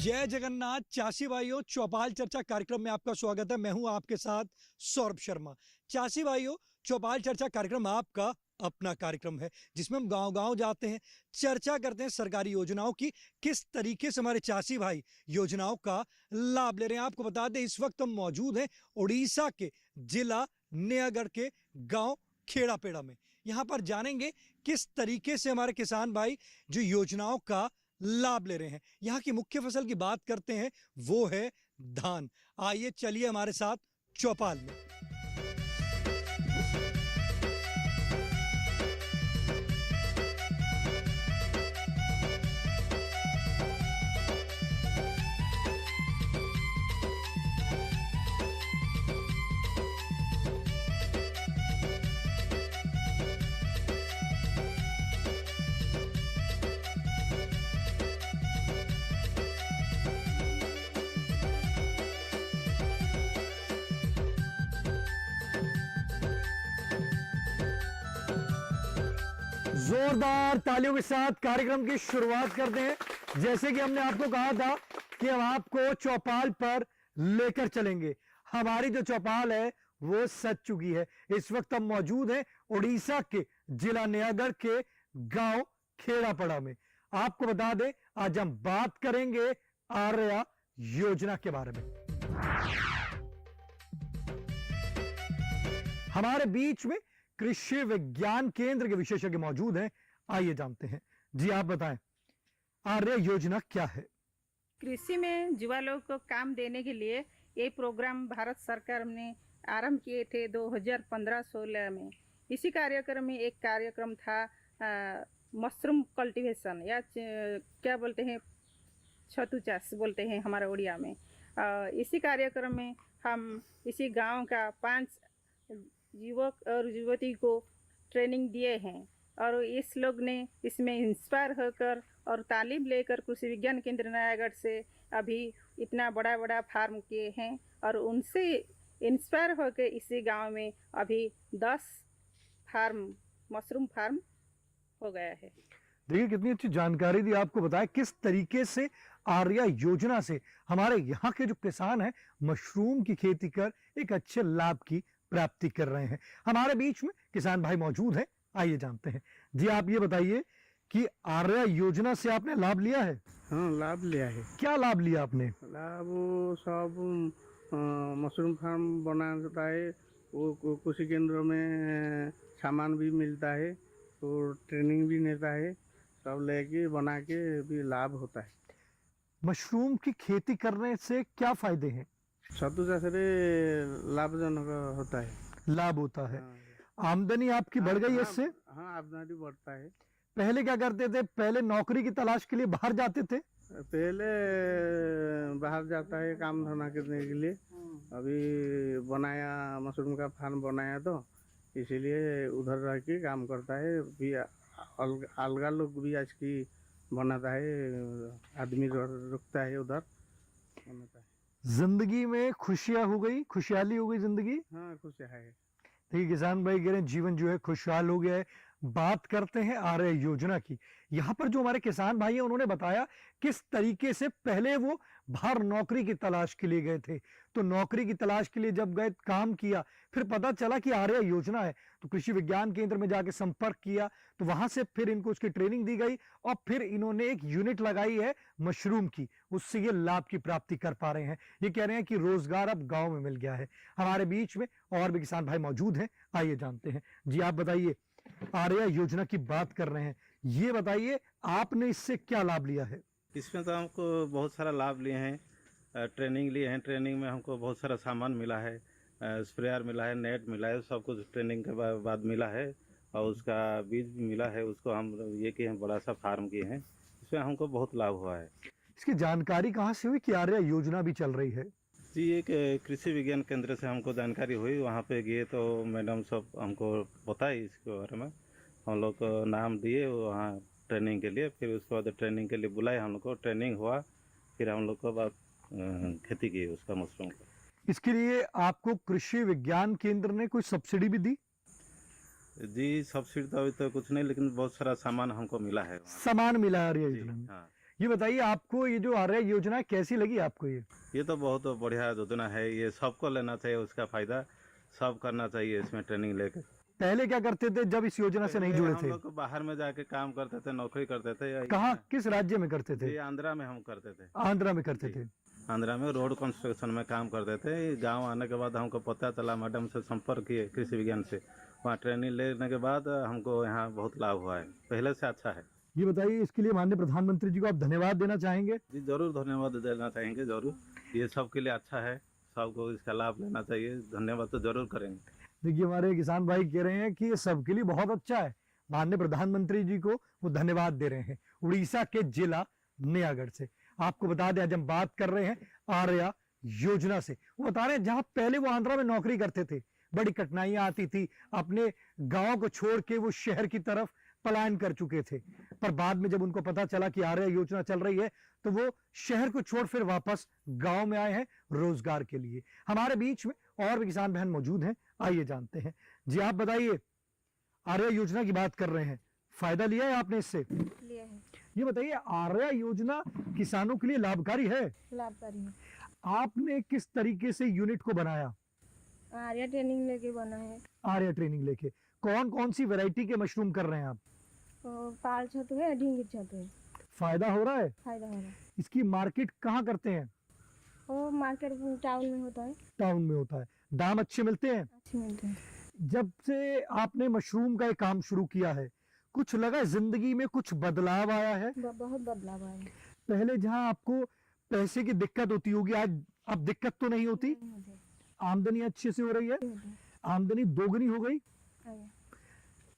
जय जगन्नाथ चासी भाइयों, चौपाल चर्चा कार्यक्रम में आपका स्वागत है। मैं हूं आपके साथ सौरभ शर्मा। चासी भाइयों, चौपाल चर्चा कार्यक्रम आपका अपना कार्यक्रम है जिसमें हम गांव-गांव जाते हैं, चर्चा करते हैं सरकारी योजनाओं की, किस तरीके से हमारे चासी भाई योजनाओं का लाभ ले रहे हैं। आपको बता दें, इस वक्त हम मौजूद हैं उड़ीसा के जिला नयागढ़ के गांव खेड़ापेड़ा में। यहां पर जानेंगे किस तरीके से हमारे किसान भाई जो योजनाओं का लाभ ले रहे हैं। यहाँ की मुख्य फसल की बात करते हैं, वो है धान। आइए चलिए हमारे साथ चौपाल में। जोरदार तालियों के साथ कार्यक्रम की शुरुआत करते हैं। जैसे कि हमने आपको कहा था कि हम आपको चौपाल पर लेकर चलेंगे। हमारी जो चौपाल है वो सज चुकी है। इस वक्त हम मौजूद हैं उड़ीसा के जिला नयागढ़ के गांव खेड़ापड़ा में। आपको बता दें, आज हम बात करेंगे आर्या योजना के बारे में। हमारे बीच में कृषि विज्ञान केंद्र के विशेषज्ञ मौजूद हैं। आइए जानते हैं। जी आप बताएं, आर्य योजना क्या है? कृषि में युवा लोग को काम देने के लिए ये प्रोग्राम भारत सरकार ने आरंभ किए थे 2015-16 में। इसी कार्यक्रम में एक कार्यक्रम था मशरूम कल्टीवेशन, या क्या बोलते हैं, छतु चाष बोलते हैं हमारे उड़िया में। इसी कार्यक्रम में हम इसी गांव का 5 युवक और युवती को ट्रेनिंग दिए हैं और इस लोग ने इसमें इंस्पायर होकर और तालीम लेकर कृषि विज्ञान केंद्र नयागढ़ से अभी इतना बड़ा बड़ा फार्म किए हैं और उनसे इंस्पायर होकर इसी गांव में अभी 10 फार्म मशरूम फार्म हो गया है। देखिए कितनी अच्छी जानकारी दी। आपको बताया किस तरीके से आर्या योजना से हमारे यहाँ के जो किसान हैं मशरूम की खेती कर एक अच्छे लाभ की प्राप्ति कर रहे हैं। हमारे बीच में किसान भाई मौजूद हैं। आइए जानते हैं। जी आप ये बताइए कि आर्या योजना से आपने लाभ लिया है? हाँ, लाभ लिया है। क्या लाभ लिया आपने? लाभ सब मशरूम फार्म बनाता है, वो कृषि केंद्र में सामान भी मिलता है और ट्रेनिंग भी मिलता है, सब लेके बना के भी लाभ होता है। मशरूम की खेती करने से क्या फायदे हैं? छतु चाष से लाभजनक होता है। लाभ होता है। हाँ, आमदनी आपकी बढ़ गई है इससे? हाँ, आमदनी बढ़ता है। पहले क्या करते थे? पहले नौकरी की तलाश के लिए बाहर जाते थे? पहले बाहर जाता है काम धंधा करने के लिए। अभी बनाया, मशरूम का फार्म बनाया तो इसीलिए उधर रह के काम करता है। भी अलगा लोग भी आज की बनाता है, आदमी रुकता है उधर बनाता है। जिंदगी में खुशियां हो गई, खुशहाली हो गई जिंदगी? हाँ, खुश है। देखिए किसान भाई कह रहे हैं जीवन जो है खुशहाल हो गया है। बात करते हैं आर्य योजना की। यहाँ पर जो हमारे किसान भाई हैं उन्होंने बताया किस तरीके से पहले वो बाहर नौकरी की तलाश के लिए गए थे। तो नौकरी की तलाश के लिए जब गए, काम किया, फिर पता चला कि आर्य योजना है, तो कृषि विज्ञान केंद्र में जाके संपर्क किया, तो वहां से फिर इनको उसकी ट्रेनिंग दी गई और फिर इन्होंने एक यूनिट लगाई है मशरूम की, उससे ये लाभ की प्राप्ति कर पा रहे हैं। ये कह रहे हैं कि रोजगार अब गाँव में मिल गया है। हमारे बीच में और भी किसान भाई मौजूद हैं। आइए जानते हैं। जी आप बताइए, आर्या योजना की बात कर रहे हैं, ये बताइए आपने इससे क्या लाभ लिया है? इसमें तो हमको बहुत सारा लाभ लिए हैं, ट्रेनिंग लिए हैं। ट्रेनिंग में हमको बहुत सारा सामान मिला है, स्प्रेयर मिला है, नेट मिला है, सब कुछ ट्रेनिंग के बाद मिला है और उसका बीज भी मिला है। उसको हम ये किए हैं, बड़ा सा फार्म किए हैं, इसमें हमको बहुत लाभ हुआ है। इसकी जानकारी कहाँ से हुई कि आर्या योजना भी चल रही है? जी, एक कृषि विज्ञान केंद्र से हमको जानकारी हुई। वहाँ पे गए तो मैडम सब हमको बताई इसके बारे में। हम लोग को नाम दिए वहाँ ट्रेनिंग के लिए, फिर उसके बाद ट्रेनिंग के लिए बुलाए हम लोग को, ट्रेनिंग हुआ, फिर हम लोग को बाद खेती की उसका मशरूम का। इसके लिए आपको कृषि विज्ञान केंद्र ने कोई सब्सिडी भी दी? जी, सब्सिडी तो अभी तो कुछ नहीं, लेकिन बहुत सारा सामान हमको मिला है। सामान मिला है योजना में। हाँ। ये बताइए आपको ये जो आर्या योजना है कैसी लगी आपको ये? तो बहुत बढ़िया योजना है, ये सबको लेना चाहिए, उसका फायदा सब करना चाहिए इसमें ट्रेनिंग लेके। पहले क्या करते थे जब इस योजना से नहीं पहले जुड़े हम थे? लोग बाहर में जाके काम करते थे, नौकरी करते थे। कहाँ, किस राज्य में करते थे? ये आंध्रा में हम करते थे। आंध्रा में करते थे। आंध्रा में रोड कंस्ट्रक्शन में काम करते थे। गांव आने के बाद हमको पता चला, मैडम से संपर्क किए कृषि विज्ञान से, वहाँ ट्रेनिंग लेने के बाद हमको यहाँ बहुत लाभ हुआ है, पहले से अच्छा है। ये बताइए इसके लिए माननीय प्रधानमंत्री जी को आप धन्यवाद देना चाहेंगे? जी जरूर धन्यवाद देना चाहेंगे, जरूर। ये सबके लिए अच्छा है, सबको इसका लाभ लेना चाहिए, धन्यवाद तो जरूर करेंगे। देखिए हमारे किसान भाई कह रहे हैं कि ये सबके लिए बहुत अच्छा है, माननीय प्रधानमंत्री जी को वो धन्यवाद दे रहे हैं। उड़ीसा के जिला नयागढ़ से आपको बता दें, आज हम बात कर रहे हैं आर्या योजना से। वो बता रहे हैं जहां पहले वो आंध्रा में नौकरी करते थे, बड़ी कठिनाइयां आती थी, अपने गांव को छोड़ के वो शहर की तरफ पलायन कर चुके थे, पर बाद में जब उनको पता चला कि आर्या योजना चल रही है तो वो शहर को छोड़ फिर वापस गांव में आए हैं रोजगार के लिए। हमारे बीच में और भी किसान बहन मौजूद हैं, आइए जानते हैं। जी आप बताइए, आर्या योजना की बात कर रहे हैं, फायदा लिया है आपने इससे? लिया है। ये बताइए आर्या योजना किसानों के लिए लाभकारी है? लाभकारी है। आपने किस तरीके से यूनिट को बनाया? आर्या ट्रेनिंग लेके बना है। आर्या ट्रेनिंग लेके कौन कौन सी वैरायटी के मशरूम कर रहे हैं आप? पाल छतु है, ढींगी छतु है। फायदा हो रहा है? फायदा हो रहा है। इसकी मार्केट कहाँ करते हैं? वो मार्केट टाउन में होता है। टाउन में होता है। दाम अच्छे मिलते हैं? अच्छे मिलते हैं। जब से आपने मशरूम का ये काम शुरू किया है, कुछ लगा है जिंदगी में कुछ बदलाव आया है? बहुत बदलाव आया है। पहले जहाँ आपको पैसे की दिक्कत होती होगी, आज अब दिक्कत तो नहीं होती? नहीं होते। आमदनी अच्छे से हो रही है? नहीं होते। आमदनी दोगुनी हो गई? आया।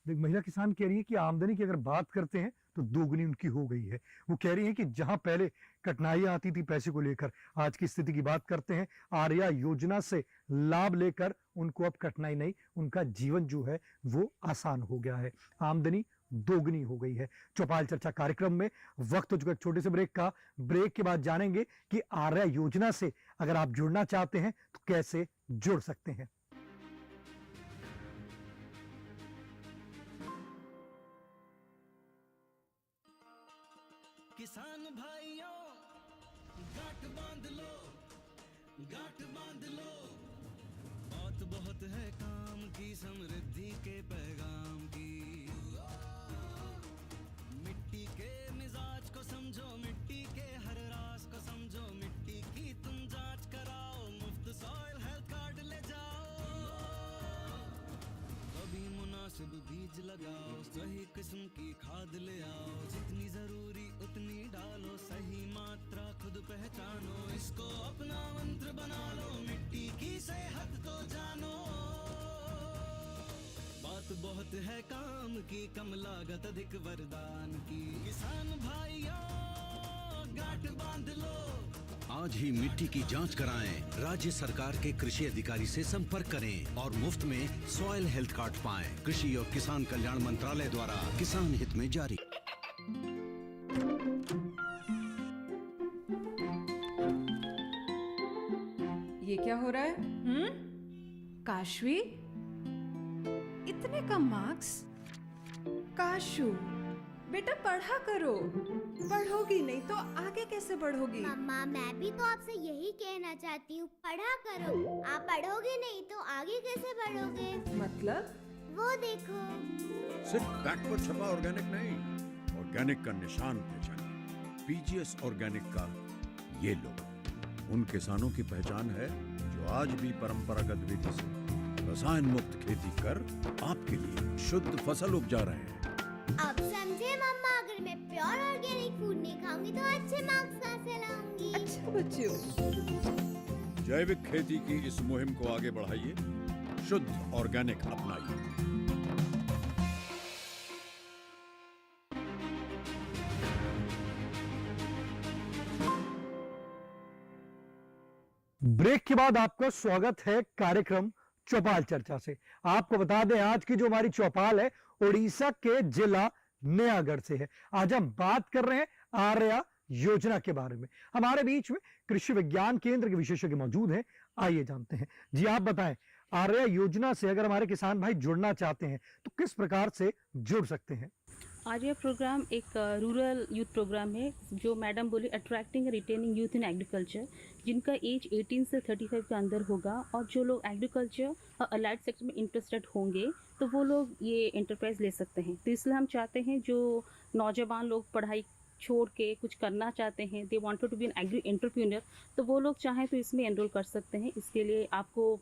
देख महिला किसान कह रही है कि आमदनी की अगर बात करते हैं तो दोगुनी उनकी हो गई है। वो कह रही है कि जहां पहले कठिनाइयां आती थी पैसे को लेकर, आज की स्थिति की बात करते हैं, आर्या योजना से लाभ लेकर उनको अब कठिनाई नहीं, उनका जीवन जो है वो आसान हो गया है, आमदनी दोगुनी हो गई है। चौपाल चर्चा कार्यक्रम में वक्त हो चुका है छोटे से ब्रेक का। ब्रेक के बाद जानेंगे कि आर्या योजना से अगर आप जुड़ना चाहते हैं तो कैसे जुड़ सकते हैं। किसान भाइयों गांठ बांध लो, गांठ बांध लो, बात बहुत है काम की, समृद्धि के पैगाम की। मिट्टी के मिजाज को समझो, मिट्टी के हर राज को समझो, मिट्टी की तुम जांच कराओ, मुफ्त सॉइल हेल्थ कार्ड ले जाओ। कभी मुनासिब बीज लगाओ, सही किस्म की खाद ले आओ, जितनी जरूरी उतनी डालो, सही मात्रा खुद पहचानो, इसको अपना मंत्र बना लो, मिट्टी की सेहत को जानो। बात बहुत है काम की, कम लागत अधिक वरदान की, किसान भाइयों गांठ बांध लो। आज ही मिट्टी की जांच कराएं, राज्य सरकार के कृषि अधिकारी से संपर्क करें और मुफ्त में सॉइल हेल्थ कार्ड पाएं। कृषि और किसान कल्याण मंत्रालय द्वारा किसान हित में जारी। ये क्या हो रहा है? काशवी, इतने कम मार्क्स? काशू बेटा पढ़ा करो, पढ़ोगी नहीं तो आगे कैसे बढ़ोगी? मम्मा मैं भी तो आपसे यही कहना चाहती हूँ, पढ़ा करो। आप पढ़ोगे नहीं तो आगे कैसे बढ़ोगे? मतलब? वो देखो। सिर्फ बैक पर छपा ऑर्गेनिक नहीं, ऑर्गेनिक का निशान पहचानिए। पीजीएस ऑर्गेनिक का ये लोगो उन किसानों की पहचान है जो आज भी परंपरागत विधि से रसायन मुक्त खेती कर आपके लिए शुद्ध फसल उपजा रहे हैं। अब समझे मम्मा, अगर मैं प्योर ऑर्गेनिक फूड नहीं खाऊंगी तो अच्छे मार्क्स कहाँ से लाऊंगी? अच्छा बच्चों, जैविक खेती की इस मुहिम को आगे बढ़ाइए, शुद्ध ऑर्गेनिक अपनाइए। ब्रेक के बाद आपका स्वागत है कार्यक्रम चौपाल चर्चा से। आपको बता दें आज की जो हमारी चौपाल है उड़ीसा के जिला नयागढ़ से है। आज हम बात कर रहे हैं आर्या योजना के बारे में। हमारे बीच में कृषि विज्ञान केंद्र के विशेषज्ञ मौजूद हैं, आइए जानते हैं। जी आप बताएं, आर्या योजना से अगर हमारे किसान भाई जुड़ना चाहते हैं तो किस प्रकार से जुड़ सकते हैं? आज यह प्रोग्राम एक रूरल यूथ प्रोग्राम है, जो मैडम बोली attracting retaining youth in agriculture, जिनका एज 18 से 35 के अंदर होगा, और जो लोग एग्रीकल्चर और अलाइड सेक्टर में इंटरेस्टेड होंगे तो वो लोग ये एंटरप्राइज ले सकते हैं। तो इसलिए हम चाहते हैं जो नौजवान लोग पढ़ाई छोड़ के कुछ करना चाहते हैं, they wanted to be an agri entrepreneur, तो वो लोग चाहें तो इसमें एनरोल कर सकते हैं। इसके लिए आपको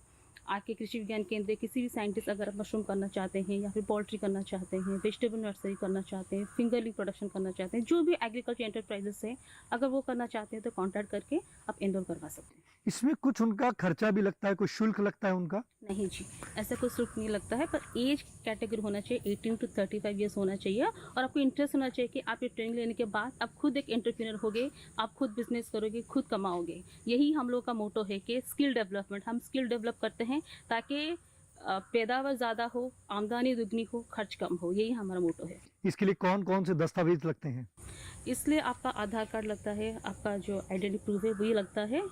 आके कृषि विज्ञान केंद्र किसी भी साइंटिस्ट, अगर आप मशरूम करना चाहते हैं या फिर पोल्ट्री करना चाहते हैं, वेजिटेबल नर्सरी करना चाहते हैं, फिंगरलिंग प्रोडक्शन करना चाहते हैं, जो भी एग्रीकल्चर एंटरप्राइजेस हैं, अगर वो करना चाहते हैं तो कांटेक्ट करके आप एनरोल करवा सकते हैं। इसमें कुछ उनका खर्चा भी लगता है, कुछ शुल्क लगता है उनका? नहीं जी, ऐसा कोई शुल्क नहीं लगता है, पर एज कैटेगरी होना चाहिए 18 to 35 ईयर्स होना चाहिए, और आपको इंटरेस्ट होना चाहिए कि आप ये ट्रेनिंग लेने के बाद आप खुद एक एंटरप्रेन्योर होगे, आप खुद बिजनेस करोगे, खुद कमाओगे। यही हम लोग का मोटो है कि स्किल डेवलपमेंट, हम स्किल डेवलप करते हैं ताकि पैदावार ज़्यादा हो, आमदनी दुगनी हो, खर्च कम हो, यही हमारा मोटो है। इसके लिए कौन कौन से दस्तावेज लगते हैं? इसलिए आपका आधार कार्ड लगता है, आपका जो आइडेंटिटी प्रूफ है वही लगता है,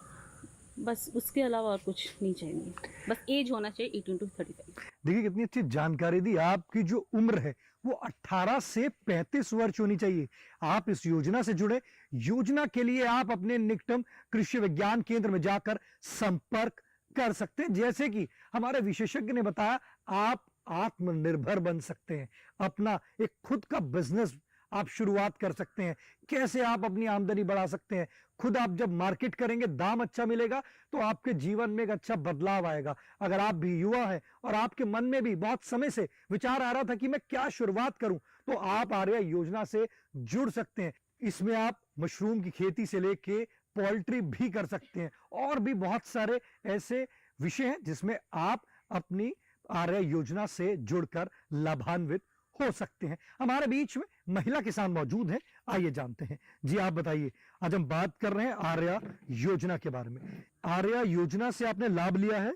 बस उसके अलावा और कुछ नहीं चाहिए, बस एज होना चाहिए 18 to 35। देखिए कितनी अच्छी जानकारी दी। आपकी जो उम्र है वो 18 से 35 वर्ष होनी चाहिए। आप इस योजना से जुड़े। योजना के लिए आप अपने निकटतम कृषि विज्ञान केंद्र में जाकर संपर्क कर सकते हैं। जैसे कि हमारे विशेषज्ञ ने बताया, आप आत्मनिर्भर बन सकते हैं, अपना एक खुद का बिजनेस आप शुरुआत कर सकते हैं। कैसे आप अपनी आमदनी बढ़ा सकते हैं? खुद आप जब मार्केट करेंगे, दाम अच्छा मिलेगा तो आपके जीवन में एक अच्छा बदलाव आएगा। अगर आप भी युवा हैं और आपके मन में भी बहुत समय से विचार आ रहा था कि मैं क्या शुरुआत करूं, तो आप आर्या योजना से जुड़ सकते हैं। इसमें आप मशरूम की खेती से लेके पोल्ट्री भी कर सकते हैं, और भी बहुत सारे ऐसे विषय हैं जिसमें आप अपनी आर्या योजना से जुड़कर लाभान्वित हो सकते हैं। हमारे बीच में महिला किसान मौजूद हैं, आइए जानते हैं। जी आप बताइए, आज हम बात कर रहे हैं आर्या योजना के बारे में। आर्या योजना से आपने लाभ लिया है?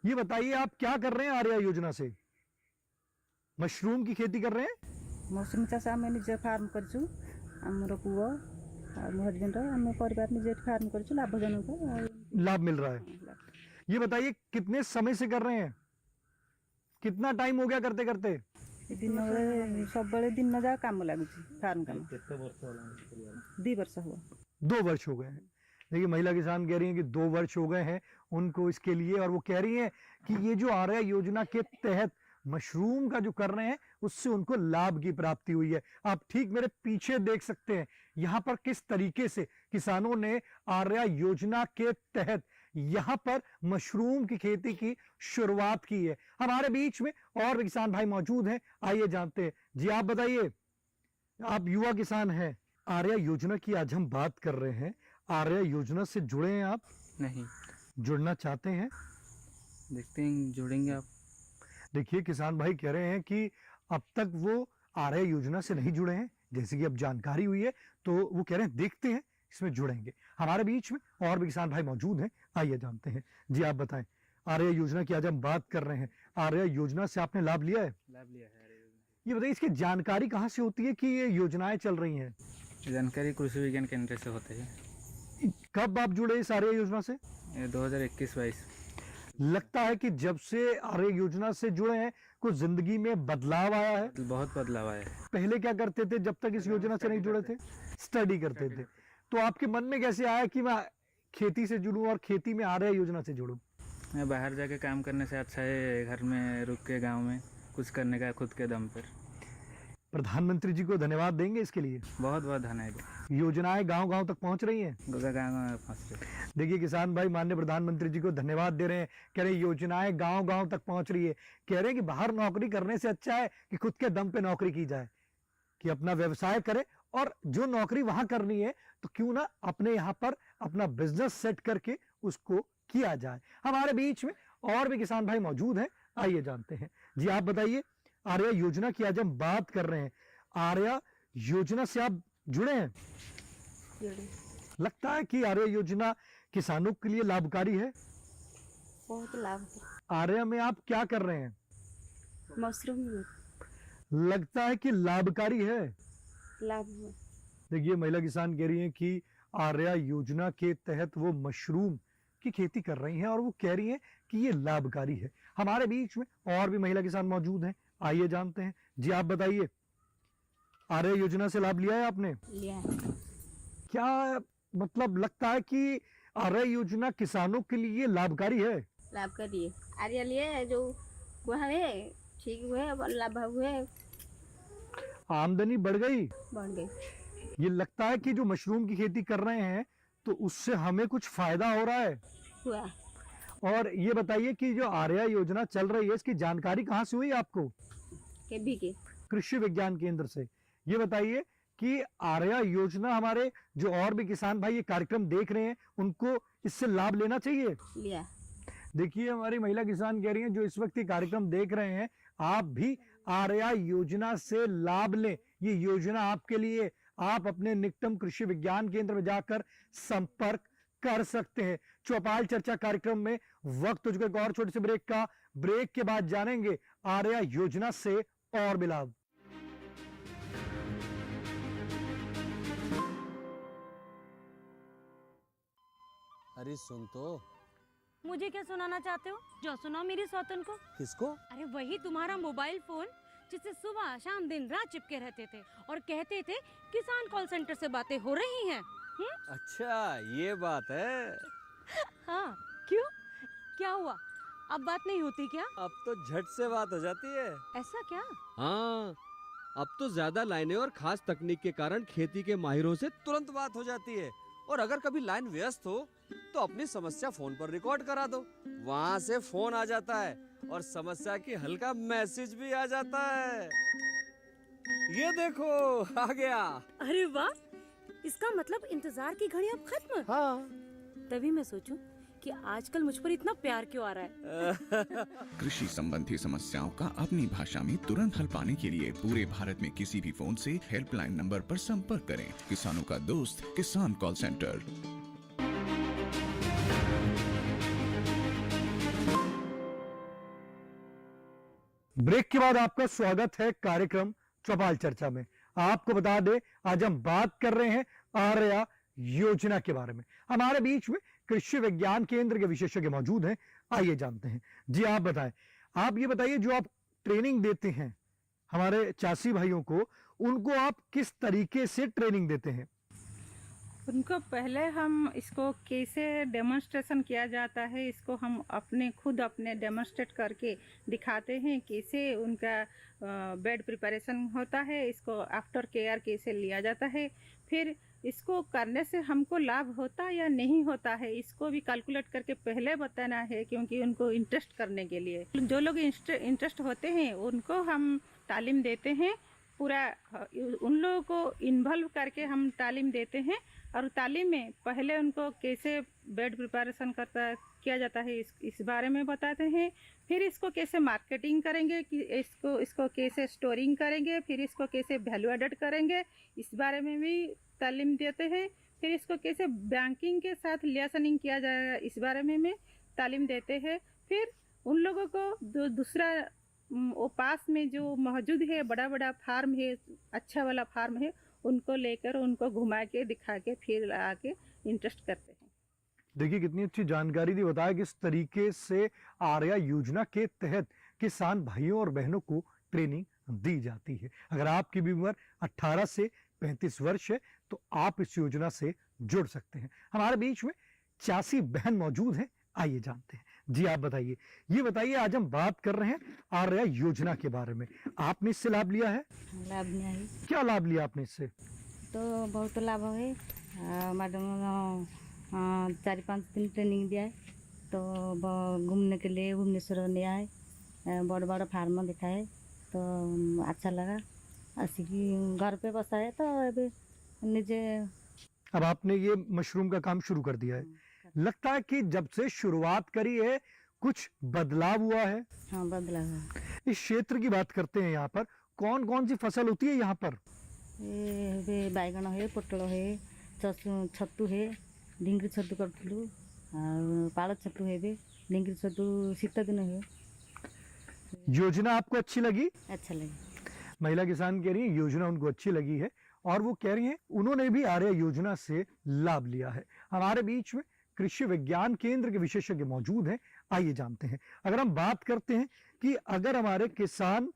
ये बताइए आप क्या कर रहे हैं आर्या योजना से? मशरूम की खेती कर रहे हैं? मशरूम चाष आम निजे फार्म करछु, हमर पुओ और मोर हस्बैंड हम परिवार निजे फार्म करछु, लाभजनक लाभ मिल रहा है। ये बताइए कितने समय से कर रहे हैं? कितना टाइम हो गया करते करते? दिन सब बड़े दिन जा काम लागुची फार्म काम। 2 वर्ष हुआ। 2 वर्ष हो गए हैं। देखिए महिला किसान कह रही हैं कि 2 वर्ष हो गए हैं उनको इसके लिए, और वो कह रही हैं कि ये जो आर्या योजना के तहत मशरूम का जो कर रहे हैं उससे उनको लाभ की प्राप्ति हुई है। आप ठीक मेरे पीछे देख सकते हैं यहाँ पर किस तरीके से किसानों ने आर्या योजना के तहत यहाँ पर मशरूम की खेती की शुरुआत की है। हमारे बीच में और भी किसान भाई मौजूद हैं, आइए जानते हैं। जी आप बताइए, आप युवा किसान हैं, आर्या योजना की आज हम बात कर रहे हैं। आर्या योजना से जुड़े हैं आप? नहीं। जुड़ना चाहते हैं? देखते हैं जुड़ेंगे आप। देखिए किसान भाई कह रहे हैं कि अब तक वो आर्या योजना से नहीं जुड़े हैं, जैसे कि अब जानकारी हुई है तो वो कह रहे हैं देखते हैं इसमें जुड़ेंगे। हमारे बीच में और भी किसान भाई मौजूद हैं, आइए जानते हैं। जी आप बताएं, आर्या योजना की आज हम बात कर रहे हैं। आर्या योजना से आपने लाभ लिया है? लाभ लिया है। ये बताइए इसकी जानकारी कहाँ से होती है कि ये योजनाएं चल रही हैं? जानकारी कृषि विज्ञान केंद्र से होते हैं। कब आप जुड़े इस आर्या योजना से? 2021-22। लगता है कि जब से आर्या योजना से जुड़े हैं कुछ जिंदगी में बदलाव आया है? बहुत बदलाव आया है। पहले क्या करते थे जब तक इस योजना से नहीं जुड़े थे? स्टडी करते थे। तो आपके मन में कैसे आया कि मैं खेती से जुड़ूं और खेती में आर्या योजना से जुड़ूं? मैं बाहर जाके काम करने से अच्छा है घर में रुक के गांव में कुछ करने का खुद के दम पर। प्रधानमंत्री जी को धन्यवाद देंगे इसके लिए। बहुत बहुत धन्यवाद। योजनाएं गांव-गांव तक पहुंच रही हैं? गाँव पहुँच रही। देखिए किसान भाई माननीय प्रधानमंत्री जी को धन्यवाद दे रहे हैं, कह रहे योजनाएं गांव-गांव तक पहुंच रही है। कह रहे हैं कि बाहर नौकरी करने से अच्छा है कि खुद के दम पे नौकरी की जाए, कि अपना व्यवसाय करे, और जो नौकरी वहां करनी है तो क्यों ना अपने यहाँ पर अपना बिजनेस सेट करके उसको किया जाए। हमारे बीच में और भी किसान भाई मौजूद हैं, आइए जानते हैं। जी आप बताइए, आर्या योजना की आज हम बात कर रहे हैं। आर्या योजना से आप जुड़े हैं? लगता है कि आर्या योजना किसानों के लिए लाभकारी है? बहुत लाभ। आर्या में आप क्या कर रहे हैं? मशरूम। लगता है कि लाभकारी है? लाभ। देखिए महिला किसान कह रही हैं कि आर्या योजना के तहत वो मशरूम की खेती कर रही हैं और वो कह रही हैं कि ये लाभकारी है। हमारे बीच में और भी महिला किसान मौजूद हैं, आइए जानते हैं। जी आप बताइए, आर्या योजना से लाभ लिया है आपने? लिया है। क्या मतलब लगता है कि आर्या योजना किसानों के लिए लाभकारी है? लाभ करिए आर्या लिए जो वह है ठीक हुए लाभ हुए आमदनी बढ़ गई? बढ़ गई। ये लगता है कि जो मशरूम की खेती कर रहे हैं तो उससे हमें कुछ फायदा हो रहा है? हुआ। और ये बताइए कि जो आर्या योजना चल रही है इसकी जानकारी कहाँ से हुई आपको? केबी के कृषि विज्ञान केंद्र से। ये बताइए कि आर्या योजना हमारे जो और भी किसान भाई ये कार्यक्रम देख रहे हैं उनको इससे लाभ लेना चाहिए? लिया। देखिए हमारी महिला किसान कह रही हैं जो इस वक्त ये कार्यक्रम देख रहे हैं आप भी आर्या योजना से लाभ लें। ये योजना आपके लिए, आप अपने निकटतम कृषि विज्ञान केंद्र में जाकर संपर्क कर सकते हैं। चौपाल चर्चा कार्यक्रम में वक्त हो चुका है एक और छोटे से ब्रेक का। ब्रेक के बाद जानेंगे आर्या योजना से और भी लाभ। अरे सुन तो। मुझे क्या सुनाना चाहते हो? जो सुनाओ मेरी सौतन को। किसको? अरे वही तुम्हारा मोबाइल फोन जिससे सुबह शाम दिन रात चिपके रहते थे और कहते थे किसान कॉल सेंटर से बातें हो रही हैं। अच्छा ये बात है। हाँ क्यों, क्या हुआ? अब बात नहीं होती क्या? अब तो झट से बात हो जाती है। ऐसा क्या? हाँ अब तो ज्यादा लाइनें और खास तकनीक के कारण खेती के माहिरों से तुरंत बात हो जाती है। और अगर कभी लाइन व्यस्त हो तो अपनी समस्या फोन पर रिकॉर्ड करा दो, वहाँ से फोन आ जाता है और समस्या की हल का मैसेज भी आ जाता है। ये देखो आ गया। अरे वाह, इसका मतलब इंतजार की घड़ी अब खत्म। हाँ तभी मैं सोचूं कि आजकल मुझ पर इतना प्यार क्यों आ रहा है। कृषि संबंधी समस्याओं का अपनी भाषा में तुरंत हल पाने के लिए पूरे भारत में किसी भी फोन से हेल्पलाइन नंबर पर संपर्क करें। किसानों का दोस्त किसान कॉल सेंटर। ब्रेक के बाद आपका स्वागत है कार्यक्रम चौपाल चर्चा में। आपको बता दें आज हम बात कर रहे हैं आर्या योजना के बारे में। हमारे बीच में कृषि विज्ञान केंद्र के विशेषज्ञ मौजूद हैं, आइए जानते हैं। जी आप बताएं, आप ये बताइए जो आप ट्रेनिंग देते हैं हमारे चासी भाइयों को, उनको आप किस तरीके से ट्रेनिंग देते हैं? उनको पहले हम इसको कैसे डेमोन्स्ट्रेशन किया जाता है इसको हम अपने डेमोन्स्ट्रेट करके दिखाते हैं, कैसे उनका बेड प्रिपरेशन होता है, इसको आफ्टर केयर कैसे लिया जाता है, फिर इसको करने से हमको लाभ होता या नहीं होता है इसको भी कैलकुलेट करके पहले बताना है, क्योंकि उनको इंटरेस्ट करने के लिए जो लोग इंटरेस्ट होते हैं उनको हम तालीम देते हैं। पूरा उन लोगों को इन्वॉल्व करके हम तालीम देते हैं और तालीम में पहले उनको कैसे बेड प्रिपरेशन किया जाता है इस बारे में बताते हैं, फिर इसको कैसे मार्केटिंग करेंगे कि इसको कैसे स्टोरिंग करेंगे, फिर इसको कैसे वैल्यू एडेड करेंगे इस बारे में भी तालीम देते हैं, फिर इसको कैसे बैंकिंग के साथ लियासनिंग किया जाएगा इस बारे में तालीम देते हैं। फिर उन लोगों को दूसरा वो पास में जो मौजूद है बड़ा बड़ा फार्म है, अच्छा वाला फार्म है, उनको लेकर उनको घुमा के दिखा के फिर आके इंटरेस्ट करते हैं। देखिए कितनी अच्छी जानकारी दी, बताया किस तरीके से आर्या योजना के तहत किसान भाइयों और बहनों को ट्रेनिंग दी जाती है। अगर आपकी भी उम्र 18 से 35 वर्ष है तो आप इस योजना से जुड़ सकते हैं। हमारे बीच में चासी बहन मौजूद हैं, आइए जानते हैं। जी आप बताइए, ये बताइए आज हम बात कर रहे हैं आर्या योजना के बारे में। आपने इससे लाभ लिया है? लाभ लिया है। क्या लाभ लिया आपने इससे? तो बहुत लाभ है। मैडम 4-5 दिन ट्रेनिंग दिया है, तो घूमने के लिए भुवनेश्वर ले आए, बड़ा बड़ा फार्म देखा है तो अच्छा लगा। ऐसी घर पे बसा है तो अभी निजे। अब आपने ये मशरूम का काम शुरू कर दिया है, लगता है कि जब से शुरुआत करी है कुछ बदलाव हुआ है? हाँ बदलाव है। इस क्षेत्र की बात करते हैं, यहाँ पर कौन कौन सी फसल होती है यहाँ पर? ये बैगन है, पोटल है, छतु है, ढिंगरी छतु करूँ और पाल छतु है, ढिंगरी छतु शीत दिन है। योजना आपको अच्छी लगी? अच्छा लगी। महिला किसान कह रही है योजना उनको अच्छी लगी है और वो कह रही हैं उन्होंने भी आर्या योजना से लाभ लिया है। हमारे बीच में कृषि विज्ञान केंद्र के विशेषज्ञ मौजूद हैं, आइए जानते हैं। अगर हम बात करते हैं कि अगर हमारे किसान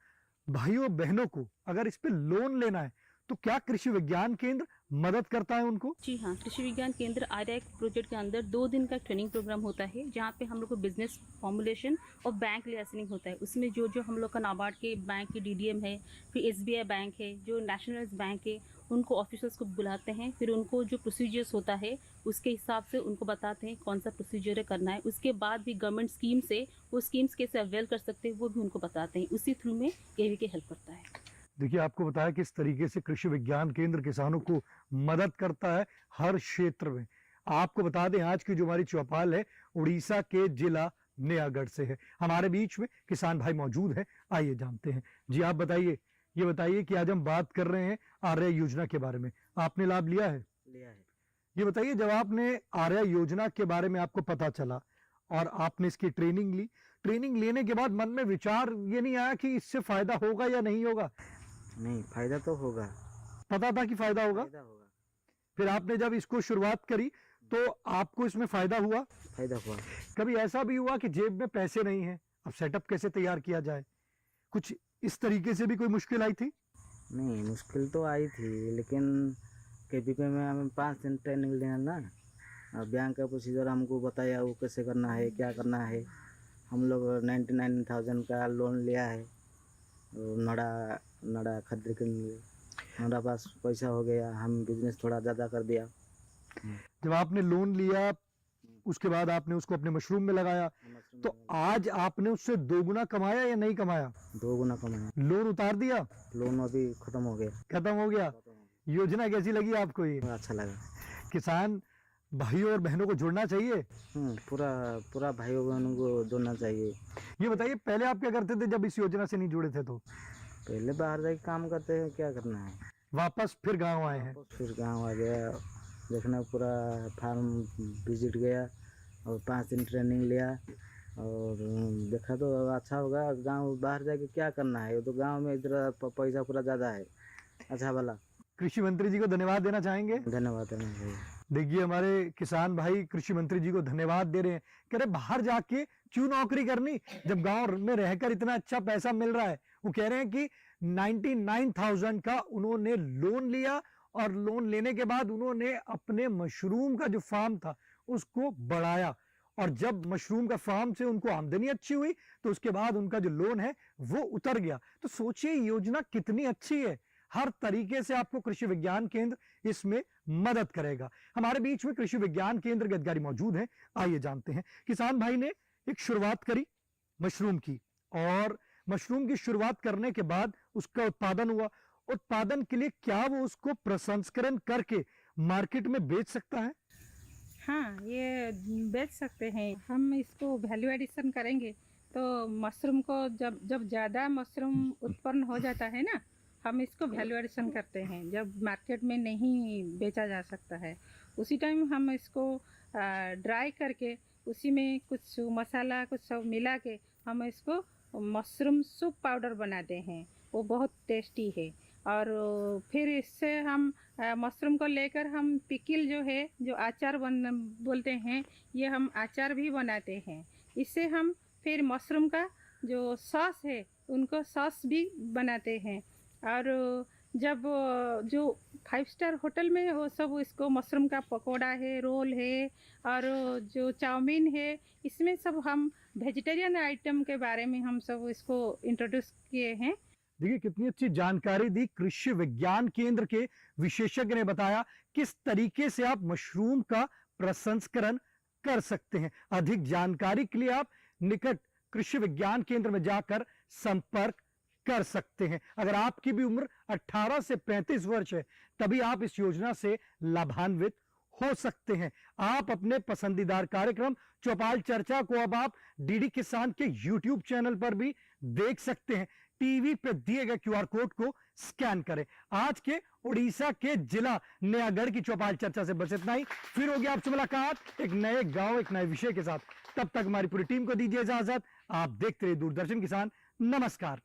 भाइयों बहनों को अगर इस पे लोन लेना है तो क्या कृषि विज्ञान केंद्र मदद करता है उनको? जी हाँ, कृषि विज्ञान केंद्र आरआई प्रोजेक्ट के अंदर 2 दिन का ट्रेनिंग प्रोग्राम होता है, जहाँ पे हम लोग को बिजनेस फॉर्मुलेशन और बैंक लाइसेंसिंग होता है। उसमें जो जो हम लोग का नाबार्ड के बैंक की डीडीएम है, फिर एसबीआई बैंक है, जो नेशनलाइज्ड बैंक है, उनको ऑफिसर्स को बुलाते हैं, फिर उनको जो प्रोसीजर्स होता है उसके हिसाब से उनको बताते हैं कौन सा प्रोसीजर करना है। उसके बाद भी गवर्नमेंट स्कीम से वो स्कीम्स कैसे अवेल कर सकते हैं वो भी उनको बताते हैं। उसी थ्रू में एवीके हेल्प करता है। देखिए, आपको बताया किस तरीके से कृषि विज्ञान केंद्र किसानों को मदद करता है हर क्षेत्र में। आपको बता दें, आज की जो हमारी चौपाल है उड़ीसा के जिला नयागढ़ से है। हमारे बीच में किसान भाई मौजूद है, आइए जानते हैं। जी आप बताइए, ये बताइए कि आज हम बात कर रहे हैं आर्या योजना के बारे में, आपने लाभ लिया है? लिया है। ये बताइए, जब आपने आर्या योजना के बारे में आपको पता चला और आपने इसकी ट्रेनिंग ली, ट्रेनिंग लेने के बाद मन में विचार ये नहीं आया कि इससे फायदा होगा या नहीं होगा? नहीं, फायदा तो होगा। पता था कि फायदा होगा? फायदा होगा। फिर आपने जब इसको शुरुआत करी तो आपको इसमें फायदा हुआ? फायदा हुआ। कभी ऐसा भी हुआ कि जेब में पैसे नहीं है, अब सेटअप कैसे तैयार किया जाए, कुछ इस तरीके से भी कोई मुश्किल आई थी? नहीं, मुश्किल तो आई थी, लेकिन केपीके में हमें 5 दिन ट्रेनिंग लेना ना, और बैंक का प्रोसीजर हमको बताया वो कैसे करना है, क्या करना है। हम लोग 99,000 का लोन लिया है, नड़ा खरीदने के लिए। हमारा पास पैसा हो गया, हम बिजनेस थोड़ा ज़्यादा कर दिया। जब आपने लोन लिया उसके बाद आपने उसको अपने मशरूम में लगाया, तो आज आपने उससे 2 गुना कमाया या नहीं कमाया? 2 गुना कमाया। लोन उतार दिया? लोन अभी खत्म हो गया। खत्म हो गया। योजना कैसी लगी आपको? ये अच्छा लगा। किसान भाइयों और बहनों को जोड़ना चाहिए। पूरा भाइयों बहनों को जोड़ना चाहिए। ये बताइए, पहले आप क्या करते थे जब इस योजना से नहीं जुड़े थे? तो पहले बाहर जाके काम करते हैं, क्या करना है। वापस फिर गांव आए हैं? फिर गांव आ गया, देखना पूरा फार्म विजिट गया और 5 दिन ट्रेनिंग लिया और देखा तो अच्छा होगा। गांव बाहर जाके क्या करना है, तो गांव में इधर पैसा पूरा ज़्यादा है। अच्छा वाला। कृषि मंत्री जी को धन्यवाद देना चाहेंगे? धन्यवाद देना चाहिए। देखिए, हमारे किसान भाई कृषि मंत्री जी को धन्यवाद दे रहे हैं, कह रहे बाहर जाके क्यों नौकरी करनी जब गांव में रहकर इतना अच्छा पैसा मिल रहा है। वो कह रहे हैं कि 99,000 का उन्होंने लोन लिया और लोन लेने के बाद उन्होंने अपने मशरूम का जो फार्म था उसको बढ़ाया, और जब मशरूम का फार्म से उनको आमदनी अच्छी हुई तो उसके बाद उनका जो लोन है वो उतर गया। तो सोचिए योजना कितनी अच्छी है। हर तरीके से आपको कृषि विज्ञान केंद्र इसमें मदद करेगा। हमारे बीच में कृषि विज्ञान केंद्र के अधिकारी मौजूद हैं, आइए जानते हैं। किसान भाई ने एक शुरुआत करी मशरूम की, और मशरूम की शुरुआत करने के बाद उसका उत्पादन हुआ। उत्पादन के लिए क्या वो उसको प्रसंस्करण करके मार्केट में बेच सकता है? हाँ, ये बेच सकते हैं। हम इसको वैल्यू एडिशन करेंगे तो मशरूम को जब ज़्यादा मशरूम उत्पन्न हो जाता है ना, हम इसको वैल्यू एडिशन करते हैं। जब मार्केट में नहीं बेचा जा सकता है उसी टाइम हम इसको ड्राई करके उसी में कुछ मसाला कुछ सब मिला के हम इसको मशरूम सूप पाउडर बनाते हैं। वो बहुत टेस्टी है। और फिर इससे हम मशरूम को लेकर हम पिकिल जो है, जो अचार बोलते हैं, ये हम अचार भी बनाते हैं। इससे हम फिर मशरूम का जो सॉस है उनको सॉस भी बनाते हैं। और जब जो 5 स्टार होटल में वो सब इसको मशरूम का पकोड़ा है, रोल है और जो चाउमीन है, इसमें सब हम वेजिटेरियन आइटम के बारे में हम सब इसको इंट्रोड्यूस किए हैं। देखिए, कितनी अच्छी जानकारी दी कृषि विज्ञान केंद्र के विशेषज्ञ ने बताया किस तरीके से आप मशरूम का प्रसंस्करण कर सकते हैं। अधिक जानकारी के लिए आप निकट कृषि विज्ञान केंद्र में जाकर संपर्क कर सकते हैं। अगर आपकी भी उम्र 18 से 35 वर्ष है तभी आप इस योजना से लाभान्वित हो सकते हैं। आप अपने पसंदीदार कार्यक्रम चौपाल चर्चा को अब आप डीडी किसान के YouTube चैनल पर भी देख सकते हैं। टीवी पे दिए गए QR कोड को स्कैन करें। आज के उड़ीसा के जिला नयागढ़ की चौपाल चर्चा से बस इतना ही। फिर होगी आपसे मुलाकात एक नए गांव एक नए विषय के साथ। तब तक हमारी पूरी टीम को दीजिए इजाजत। आप देखते रहिए दूरदर्शन किसान। नमस्कार।